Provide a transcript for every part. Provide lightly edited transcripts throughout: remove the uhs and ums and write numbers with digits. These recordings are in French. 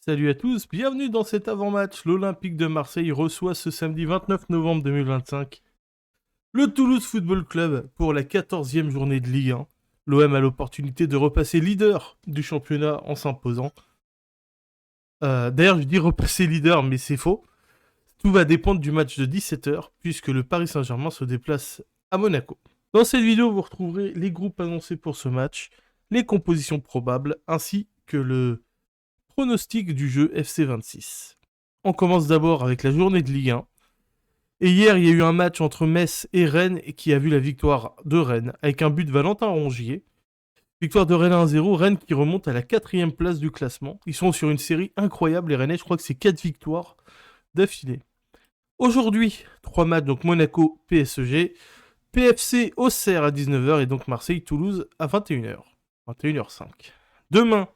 Salut à tous, bienvenue dans cet avant-match. L'Olympique de Marseille reçoit ce samedi 29 novembre 2025 le Toulouse Football Club pour la 14e journée de Ligue 1. L'OM a l'opportunité de repasser leader du championnat en s'imposant. D'ailleurs, je dis repasser leader, mais c'est faux. Tout va dépendre du match de 17h, puisque le Paris Saint-Germain se déplace à Monaco. Dans cette vidéo, vous retrouverez les groupes annoncés pour ce match, les compositions probables, ainsi que le pronostic du jeu FC26. On commence d'abord avec la journée de Ligue 1. Et hier, il y a eu un match entre Metz et Rennes qui a vu la victoire de Rennes avec un but de Valentin Rongier. Victoire de Rennes 1-0, Rennes qui remonte à la 4e place du classement. Ils sont sur une série incroyable, les Rennais, je crois que c'est 4 victoires d'affilée. Aujourd'hui, 3 matchs, donc Monaco, PSG, PFC, Auxerre à 19h et donc Marseille-Toulouse à 21h. 21h05. Demain,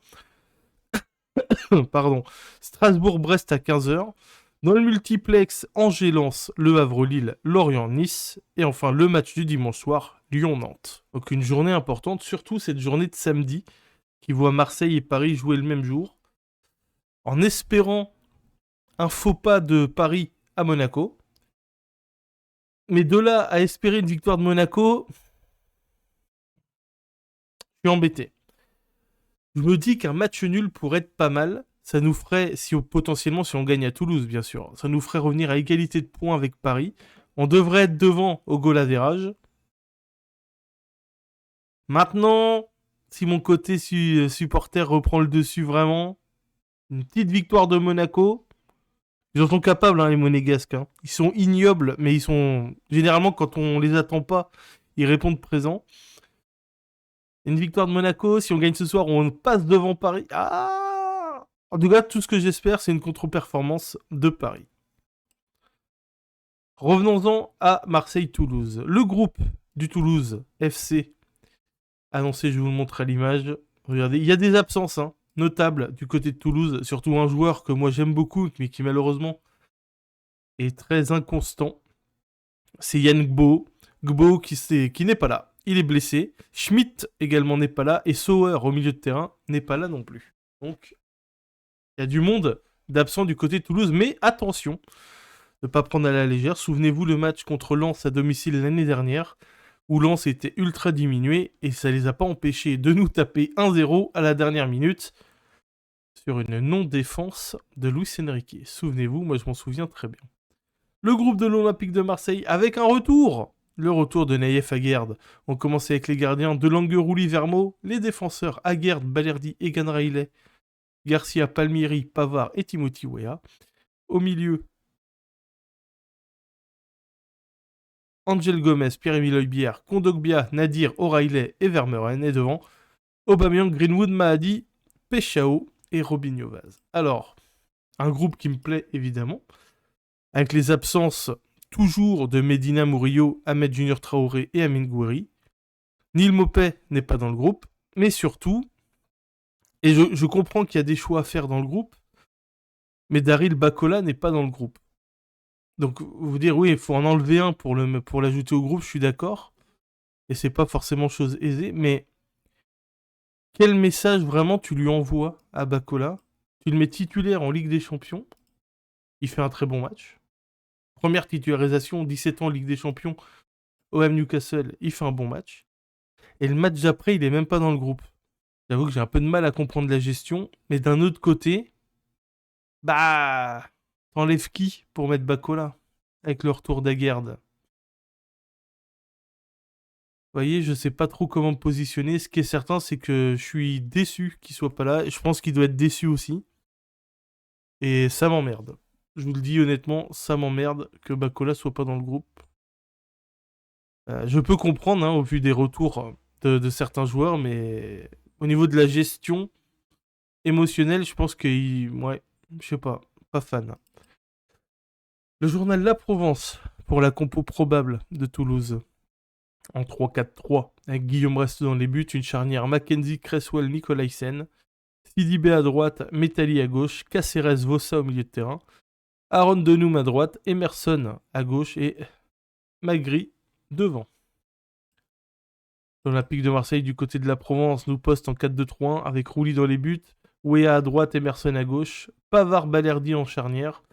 Strasbourg-Brest à 15h. Dans le multiplex, Angers-Lens, Le Havre-Lille, Lorient-Nice. Et enfin, le match du dimanche soir, Lyon-Nantes. Donc une journée importante, surtout cette journée de samedi, qui voit Marseille et Paris jouer le même jour. En espérant un faux pas de Paris à Monaco. Mais de là à espérer une victoire de Monaco, je suis embêté. Je me dis qu'un match nul pourrait être pas mal. Ça nous ferait, potentiellement si on gagne à Toulouse, bien sûr, ça nous ferait revenir à égalité de points avec Paris. On devrait être devant au goal average. Maintenant, si mon côté supporter reprend le dessus vraiment, une petite victoire de Monaco, ils en sont capables, les Monégasques. Ils sont ignobles, mais ils sont... Généralement, quand on les attend pas, ils répondent présent. Une victoire de Monaco, si on gagne ce soir, on passe devant Paris. En tout cas, tout ce que j'espère, c'est une contre-performance de Paris. Revenons-en à Marseille-Toulouse. Le groupe du Toulouse FC, annoncé, je vous le montre à l'image. Regardez, il y a des absences notables du côté de Toulouse, surtout un joueur que moi j'aime beaucoup, mais qui malheureusement est très inconstant. C'est Yann Gbo. Gbo qui n'est pas là. Il est blessé. Schmitt également n'est pas là. Et Sauer au milieu de terrain n'est pas là non plus. Donc, il y a du monde d'absents du côté de Toulouse. Mais attention, ne pas prendre à la légère. Souvenez-vous le match contre Lens à domicile l'année dernière, où Lens était ultra diminué et ça les a pas empêchés de nous taper 1-0 à la dernière minute sur une non-défense de Luis Enrique. Souvenez-vous, moi je m'en souviens très bien. Le groupe de l'Olympique de Marseille avec un retour. Le retour de Naïef Aguerd. On commence avec les gardiens de Langerouli, Vermo, les défenseurs Aguerd, Balerdi, Egan Riley, Garcia, Palmieri, Pavard et Timothy Weah. Au milieu, Angel Gomez, Pierre-Emile Højbjerg, Kondogbia, Nadir, O'Reilly et Vermeuren. Et devant, Aubameyang, Greenwood, Mahadi, Peshao et Robinho Vaz. Alors, un groupe qui me plaît évidemment, avec les absences toujours de Medina Murillo, Ahmed Junior Traoré et Amin Gouiri. Neil Maupay n'est pas dans le groupe, mais surtout, et je comprends qu'il y a des choix à faire dans le groupe, mais Daryl Bakola n'est pas dans le groupe. Donc, vous dire, oui, il faut en enlever un pour l'ajouter au groupe, je suis d'accord. Et c'est pas forcément chose aisée, mais quel message vraiment tu lui envoies à Bakola? Tu le mets titulaire en Ligue des Champions, il fait un très bon match. Première titularisation, 17 ans Ligue des Champions, OM Newcastle, il fait un bon match. Et le match d'après, il est même pas dans le groupe. J'avoue que j'ai un peu de mal à comprendre la gestion, mais d'un autre côté, t'enlèves qui pour mettre Bakola avec le retour d'Aguerd? Vous voyez, je sais pas trop comment me positionner. Ce qui est certain, c'est que je suis déçu qu'il soit pas là. Et je pense qu'il doit être déçu aussi. Et ça m'emmerde. Je vous le dis honnêtement, ça m'emmerde que Bakola soit pas dans le groupe. Je peux comprendre, au vu des retours de certains joueurs, mais au niveau de la gestion émotionnelle, je pense que, ouais, je sais pas fan. Le journal La Provence, pour la compo probable de Toulouse, en 3-4-3, avec Guillaume Reste dans les buts, une charnière Mackenzie, Cresswell, Nicolaisen, Sidibé à droite, Metalli à gauche, Caceres, Vossa au milieu de terrain, Aaron Denoum à droite, Emerson à gauche et Magri devant. L'Olympique de Marseille du côté de la Provence nous poste en 4-2-3-1 avec Rouly dans les buts, Wea à droite, Emerson à gauche, Pavard, Balerdi en charnière,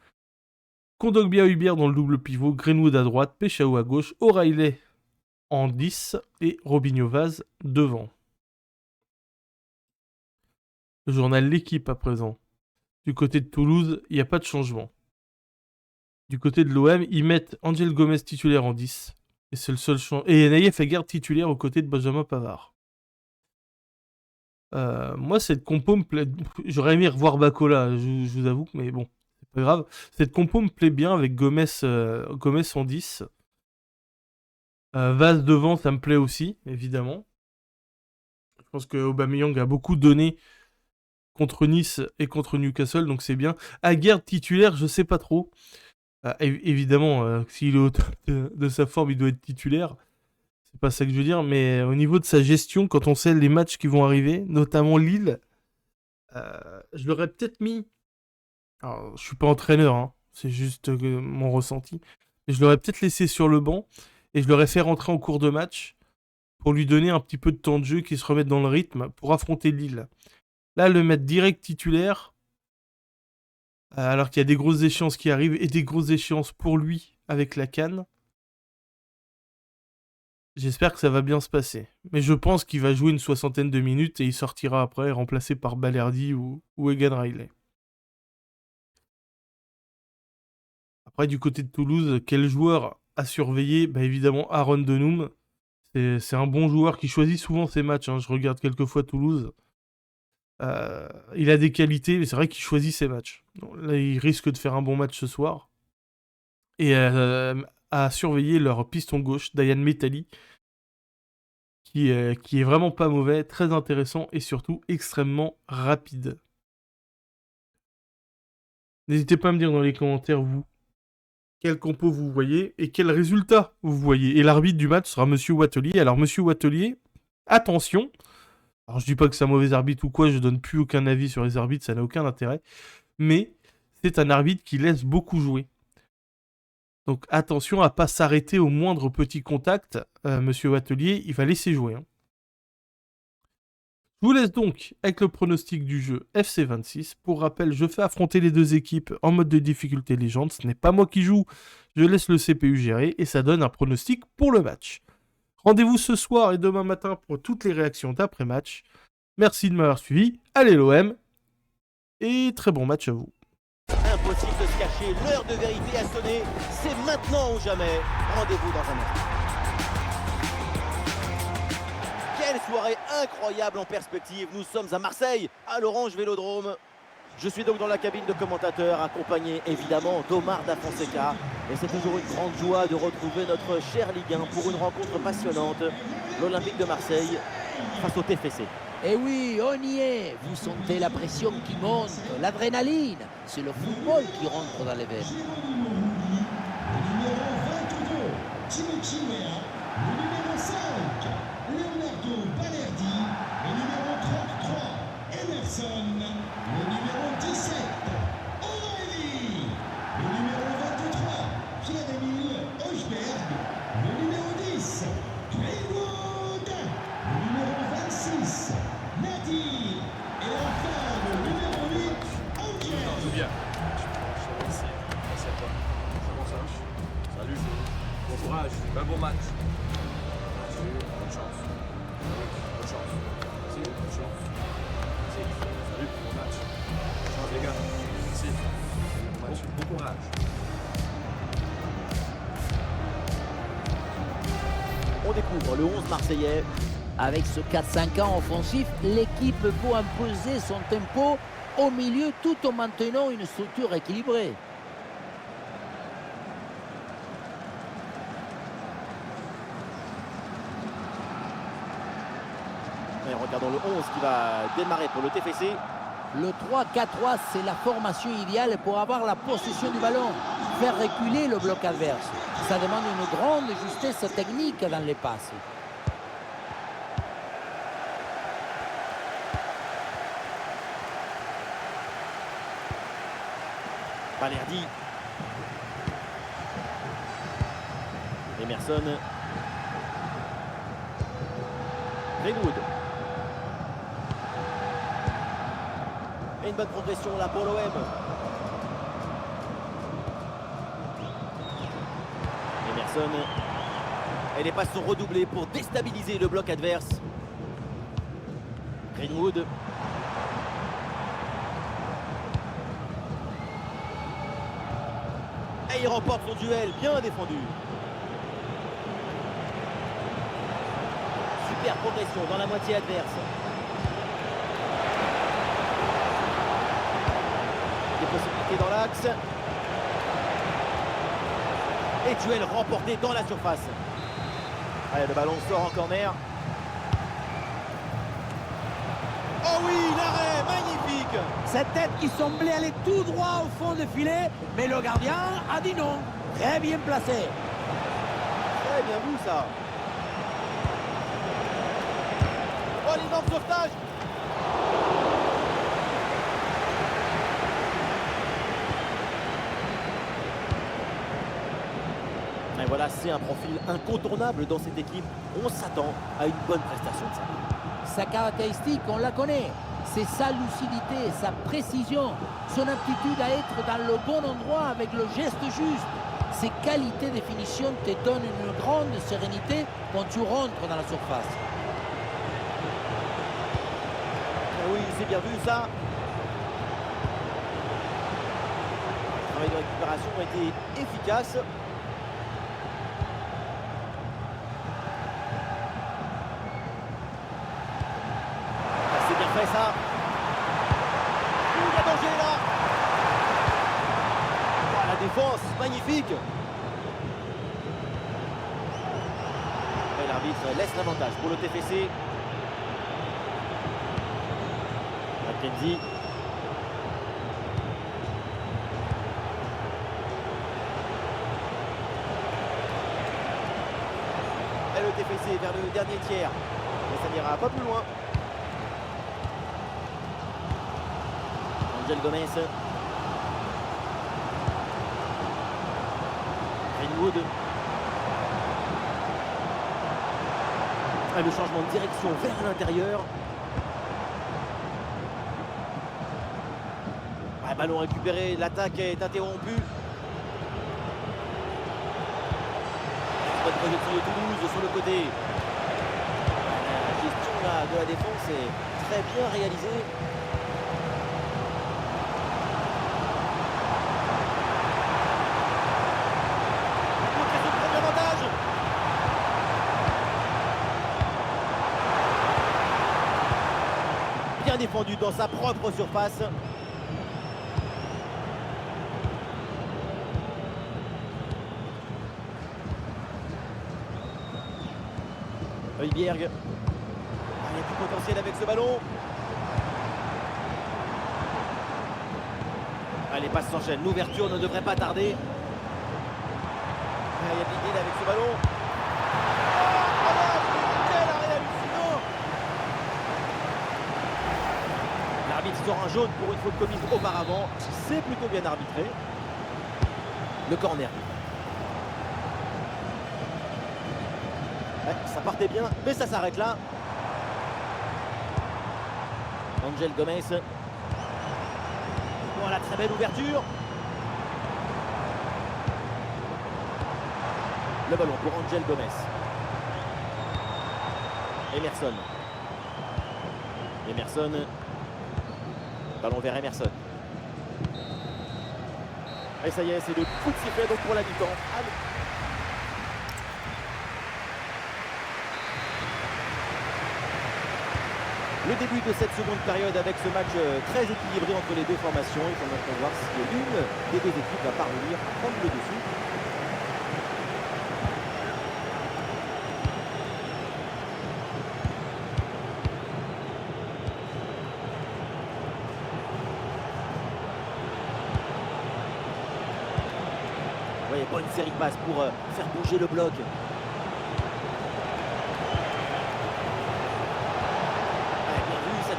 Kondogbia, Hubert dans le double pivot, Greenwood à droite, Peshao à gauche, O'Reilly en 10 et Robinho Vaz devant. Le journal L'équipe à présent. Du côté de Toulouse, il n'y a pas de changement. Du côté de l'OM, ils mettent Angel Gomez titulaire en 10. Et c'est le seul changement. Et Naïef Aguerd titulaire aux côtés de Benjamin Pavard. Moi, cette compo me plaît. J'aurais aimé revoir Bacola, je vous avoue, mais bon, c'est pas grave. Cette compo me plaît bien avec Gomez en 10. Vaz devant, ça me plaît aussi, évidemment. Je pense que Aubameyang a beaucoup donné contre Nice et contre Newcastle, donc c'est bien. Aguerd titulaire, je sais pas trop. Évidemment, s'il est au top de sa forme, il doit être titulaire. C'est pas ça que je veux dire, mais au niveau de sa gestion, quand on sait les matchs qui vont arriver, notamment Lille, je l'aurais peut-être mis. Alors, je suis pas entraîneur, hein, c'est juste mon ressenti. Mais je l'aurais peut-être laissé sur le banc et je l'aurais fait rentrer en cours de match pour lui donner un petit peu de temps de jeu, qu'il se remette dans le rythme pour affronter Lille. Là, le mettre direct titulaire, alors qu'il y a des grosses échéances qui arrivent et des grosses échéances pour lui avec la CAN. J'espère que ça va bien se passer. Mais je pense qu'il va jouer une 60aine de minutes et il sortira après, remplacé par Balerdi ou Egan Riley. Après, du côté de Toulouse, quel joueur à surveiller? Bah, évidemment, Aaron Denoum. C'est un bon joueur qui choisit souvent ses matchs. Hein. Je regarde quelques fois Toulouse. Il a des qualités, mais c'est vrai qu'il choisit ses matchs. Donc, là, il risque de faire un bon match ce soir. Et à surveiller leur piston gauche, Dayan Metali, qui est vraiment pas mauvais, très intéressant et surtout extrêmement rapide. N'hésitez pas à me dire dans les commentaires, vous, quel compo vous voyez et quel résultat vous voyez. Et l'arbitre du match sera Monsieur Wattelier. Alors, Monsieur Wattelier, attention. Alors, je dis pas que c'est un mauvais arbitre ou quoi, je donne plus aucun avis sur les arbitres, ça n'a aucun intérêt. Mais c'est un arbitre qui laisse beaucoup jouer. Donc, attention à pas s'arrêter au moindre petit contact. Monsieur Wattelier, il va laisser jouer. Hein. Je vous laisse donc avec le pronostic du jeu FC26. Pour rappel, je fais affronter les deux équipes en mode de difficulté légende. Ce n'est pas moi qui joue, je laisse le CPU gérer et ça donne un pronostic pour le match. Rendez-vous ce soir et demain matin pour toutes les réactions d'après-match. Merci de m'avoir suivi. Allez l'OM et très bon match à vous. Impossible de se cacher, l'heure de vérité a sonné. C'est maintenant ou jamais. Rendez-vous dans un instant. Quelle soirée incroyable en perspective. Nous sommes à Marseille, à l'Orange Vélodrome. Je suis donc dans la cabine de commentateur, accompagné évidemment d'Omar Da Fonseca. Et c'est toujours une grande joie de retrouver notre cher Ligue 1 pour une rencontre passionnante. L'Olympique de Marseille face au TFC. Et oui, on y est. Vous sentez la pression qui monte, l'adrénaline. C'est le football qui rentre dans les veines. Le numéro 22, Timothy Weah. Le numéro 5, Leonardo Balerdi. Le numéro 33, Emerson. Le numéro 17, O'Reilly. Le numéro 23, Pierre-Emile Hochberg. Le numéro 10, Greenwood. Le numéro 26, Nadir. Et enfin le numéro 8, Angel. Bien. Merci à toi. Comment ça? Salut. Bon courage. Un bon match. Merci. Bonne chance. Bonne chance. Merci. Bonne chance. Merci. Salut. Bon match. Bonne chance les gars. Merci. Bon match. Bon courage. On découvre le 11 marseillais. Avec ce 4-5-1 offensif, l'équipe peut imposer son tempo au milieu tout en maintenant une structure équilibrée. Et regardons le 11 qui va démarrer pour le TFC. Le 3-4-3, c'est la formation idéale pour avoir la possession du ballon, faire reculer le bloc adverse. Ça demande une grande justesse technique dans les passes. Balerdi. Emerson. Greenwood. Et une bonne progression là pour l'OM. Emerson. Et les passes sont redoublées pour déstabiliser le bloc adverse. Greenwood. Et il remporte son duel, bien défendu. Super progression dans la moitié adverse. Des possibilités dans l'axe. Et duel remporté dans la surface. Allez, le ballon sort en corner. Oh oui, l'arrêt, magnifique. Cette tête qui semblait aller tout droit au fond du filet, mais le gardien a dit non. Très bien placé. Très bien vu ça. Oh, l'énorme sauvetage. Et voilà, c'est un profil incontournable dans cette équipe. On s'attend à une bonne prestation de sa part. Sa caractéristique, on la connaît. C'est sa lucidité, sa précision, son aptitude à être dans le bon endroit avec le geste juste. Ces qualités de finition te donnent une grande sérénité quand tu rentres dans la surface. Ah oui, c'est bien vu ça. Le travail de récupération a été efficace. C'est bien fait ça. Il y a danger là. Oh, la défense, magnifique. Et l'arbitre laisse l'avantage pour le TFC. Mackenzie. Et le TFC vers le dernier tiers. Mais ça n'ira pas plus loin. Angel Gomez. Greenwood. Et le changement de direction vers l'intérieur. Ballon récupéré, l'attaque est interrompue. Bonne projection de Toulouse sur le côté. La gestion là, de la défense est très bien réalisée. Bien défendu dans sa propre surface. Højbjerg. Il y a du potentiel avec ce ballon. Allez, passe s'enchaîne. L'ouverture ne devrait pas tarder. Il y a de l'idée avec ce ballon. Oh, quel arrêt hallucinant. L'arbitre sort un jaune pour une faute commise auparavant. C'est plutôt bien arbitré. Le corner. Ouais, ça partait bien, mais ça s'arrête là. Angel Gomez. Voilà, très belle ouverture. Le ballon pour Angel Gomez. Emerson. Emerson. Ballon vers Emerson. Et ça y est, c'est le coup de sifflet donc pour la mi-temps. Le début de cette seconde période avec ce match très équilibré entre les deux formations. Il faut maintenant voir si l'une des deux équipes va parvenir à prendre le dessus. Oui, bonne série de passes pour faire bouger le bloc.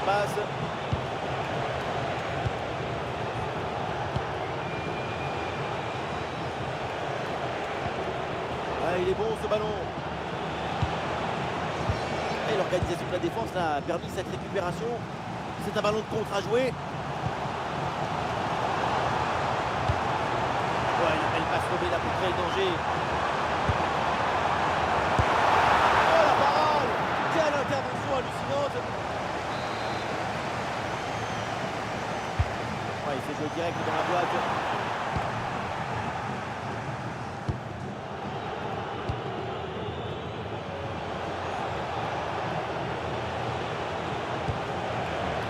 Passe. Ah, il est bon ce ballon. Et l'organisation de la défense a permis cette récupération. C'est un ballon de contre à jouer. montrer le danger. Oh la parole! Quelle intervention hallucinante! Ouais, il fait jouer direct dans la boîte.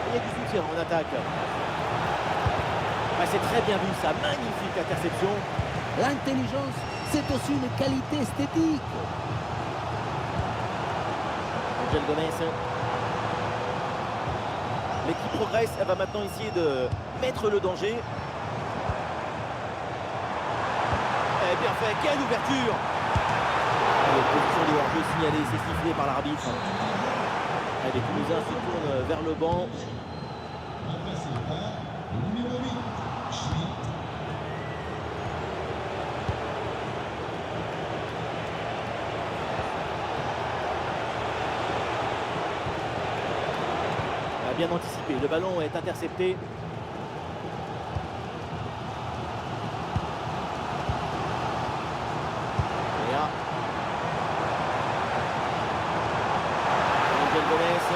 Il y a du soutien en attaque. Ouais, c'est très bien vu ça, magnifique interception. L'intelligence, c'est aussi une qualité esthétique. Angel Gomez. L'équipe progresse, elle va maintenant essayer de mettre le danger. Eh bien fait, quelle ouverture! Allez, position de hors-jeu signalée, c'est sifflé par l'arbitre. Les Toulousains se tournent vers le banc. Remplacé par le numéro 8, Schmitt. Bien anticipé, le ballon est intercepté. Léa. Angel Gomez.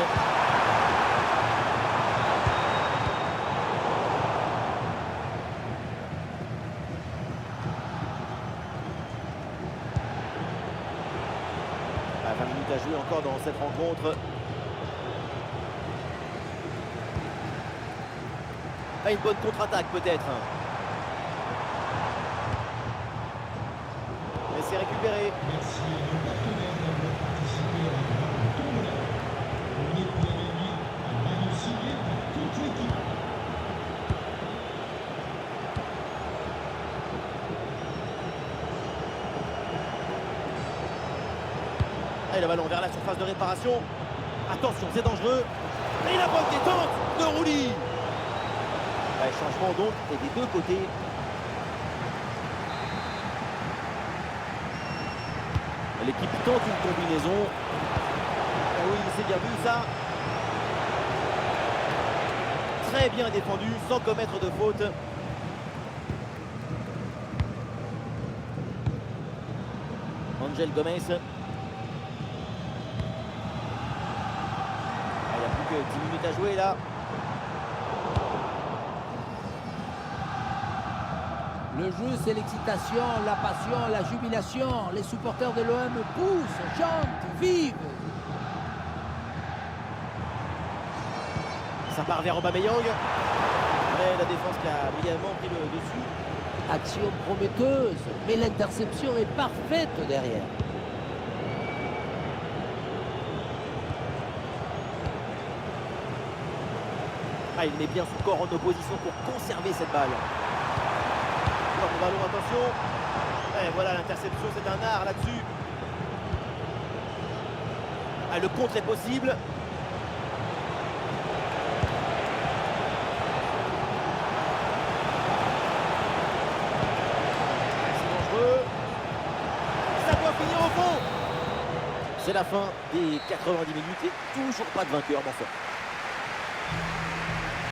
Ah, 20 minutes à jouer encore dans cette rencontre. Ah, une bonne contre-attaque peut-être. Mais c'est récupéré. Merci à nos partenaires d'avoir participé à la Tombola. Premier pour les réduits, un maillot signé par toute l'équipe. Allez, le ballon vers la surface de réparation. Attention, c'est dangereux. Et la bonne détente de Rouli. Changement donc et des deux côtés. L'équipe tente une combinaison. Ah oui, c'est bien vu ça. Très bien défendu, sans commettre de faute. Angel Gomez. Il n'y a plus que 10 minutes à jouer là. Le jeu, c'est l'excitation, la passion, la jubilation. Les supporters de l'OM poussent, chantent, vivent. Ça part vers Aubameyang. Mais la défense qui a brillamment pris le dessus. Action prometteuse, mais l'interception est parfaite derrière. Ah, il met bien son corps en opposition pour conserver cette balle. Ballon, attention. Et voilà l'interception, c'est un art là-dessus. Ah, le contre est possible. C'est dangereux. Ça doit finir au fond. C'est la fin des 90 minutes et toujours pas de vainqueur dans ce.